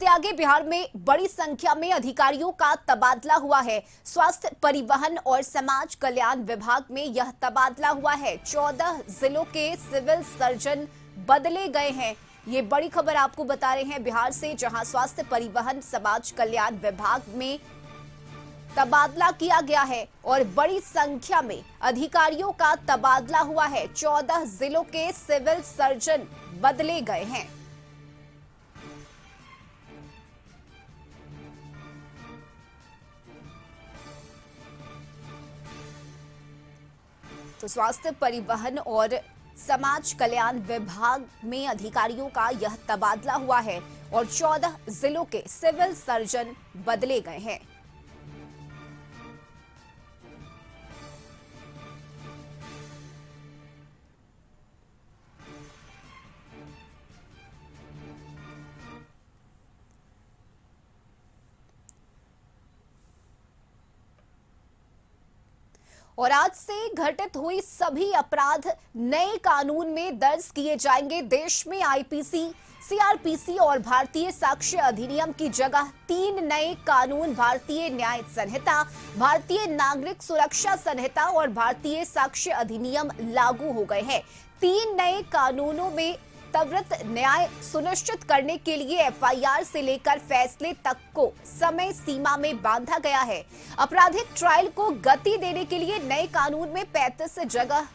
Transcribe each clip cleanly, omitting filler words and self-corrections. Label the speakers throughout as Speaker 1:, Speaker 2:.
Speaker 1: से आगे बिहार में बड़ी संख्या में अधिकारियों का तबादला हुआ है। स्वास्थ्य, परिवहन और समाज कल्याण विभाग में यह तबादला हुआ है। 14 जिलों के सिविल सर्जन बदले गए हैं। ये बड़ी खबर आपको बता रहे हैं बिहार से, जहां स्वास्थ्य, परिवहन, समाज कल्याण विभाग में तबादला किया गया है और बड़ी संख्या में अधिकारियों का तबादला हुआ है। 14 जिलों के सिविल सर्जन बदले गए हैं। तो स्वास्थ्य, परिवहन और समाज कल्याण विभाग में अधिकारियों का यह तबादला हुआ है और 14 जिलों के सिविल सर्जन बदले गए हैं। और आज से घटित हुई सभी अपराध नए कानून में दर्ज किए जाएंगे। देश में आईपीसी, सीआरपीसी और भारतीय साक्ष्य अधिनियम की जगह 3 नए कानून भारतीय न्याय संहिता, भारतीय नागरिक सुरक्षा संहिता और भारतीय साक्ष्य अधिनियम लागू हो गए हैं। 3 नए कानूनों में त्वरित न्याय सुनिश्चित करने के लिए एफआईआर से लेकर फैसले तक को समय सीमा में बांधा गया है। आपराधिक ट्रायल को गति देने के लिए नए कानून में 35 जगह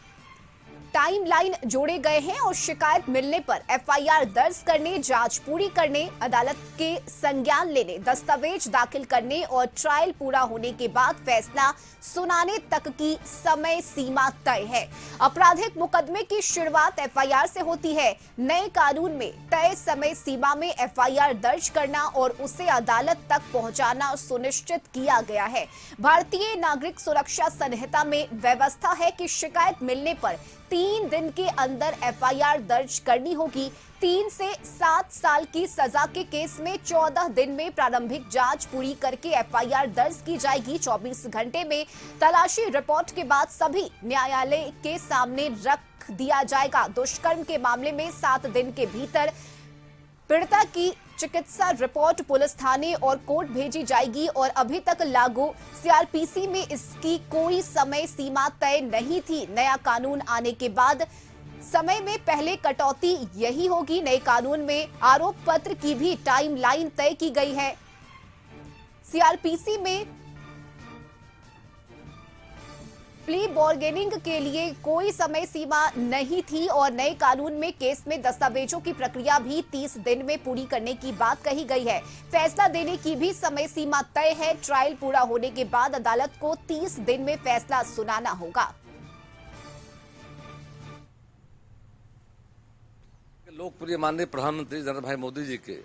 Speaker 1: टाइमलाइन जोड़े गए हैं और शिकायत मिलने पर एफआईआर दर्ज करने, जांच पूरी करने, अदालत के संज्ञान लेने, दस्तावेज दाखिल करने और ट्रायल पूरा होने के बाद फैसला सुनाने तक की समय सीमा तय है। आपराधिक मुकदमे की शुरुआत एफआईआर से होती है। नए कानून में तय समय सीमा में एफआईआर दर्ज करना और उसे अदालत तक पहुंचाना सुनिश्चित किया गया है। भारतीय नागरिक सुरक्षा संहिता में व्यवस्था है कि शिकायत मिलने पर 3 दिन के अंदर एफआईआर दर्ज करनी होगी। 3 से 7 साल की सजा के केस में 14 दिन में प्रारंभिक जांच पूरी करके एफआईआर दर्ज की जाएगी। 24 घंटे में तलाशी रिपोर्ट के बाद सभी न्यायालय के सामने रख दिया जाएगा। दुष्कर्म के मामले में 7 दिन के भीतर पीड़िता की चिकित्सा रिपोर्ट पुलिस थाने और कोर्ट भेजी जाएगी और अभी तक लागू सीआरपीसी में इसकी कोई समय सीमा तय नहीं थी। नया कानून आने के बाद समय में पहले कटौती यही होगी। नए कानून में आरोप पत्र की भी टाइमलाइन तय की गई है। सीआरपीसी में प्ली बार्गेनिंग के लिए कोई समय सीमा नहीं थी और नए कानून में केस में दस्तावेजों की प्रक्रिया भी 30 दिन में पूरी करने की बात कही गई है। फैसला देने की भी समय सीमा तय है। ट्रायल पूरा होने के बाद अदालत को 30 दिन में फैसला सुनाना होगा।
Speaker 2: लोकप्रिय माननीय प्रधानमंत्री नरेंद्र भाई मोदी जी के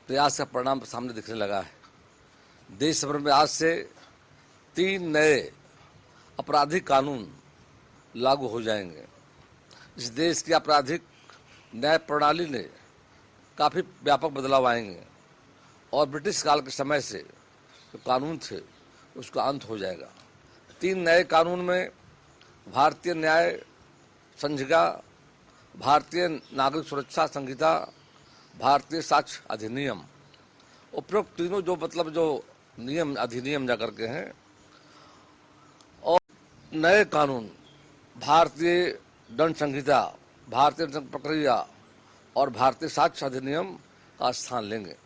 Speaker 2: प्रयास का परिणाम सामने दिखने लगा है। देश भर में आज से 3 नए आपराधिक कानून लागू हो जाएंगे। इस देश की आपराधिक न्याय प्रणाली ने काफ़ी व्यापक बदलाव आएंगे और ब्रिटिश काल के समय से जो कानून थे उसका अंत हो जाएगा। 3 नए कानून में भारतीय न्याय संहिता, भारतीय नागरिक सुरक्षा संहिता, भारतीय साक्ष्य अधिनियम, उपरोक्त तीनों जो नियम अधिनियम जा करके हैं, और नए कानून भारतीय दंड संहिता, भारतीय दंड प्रक्रिया और भारतीय साक्ष्य अधिनियम का स्थान लेंगे।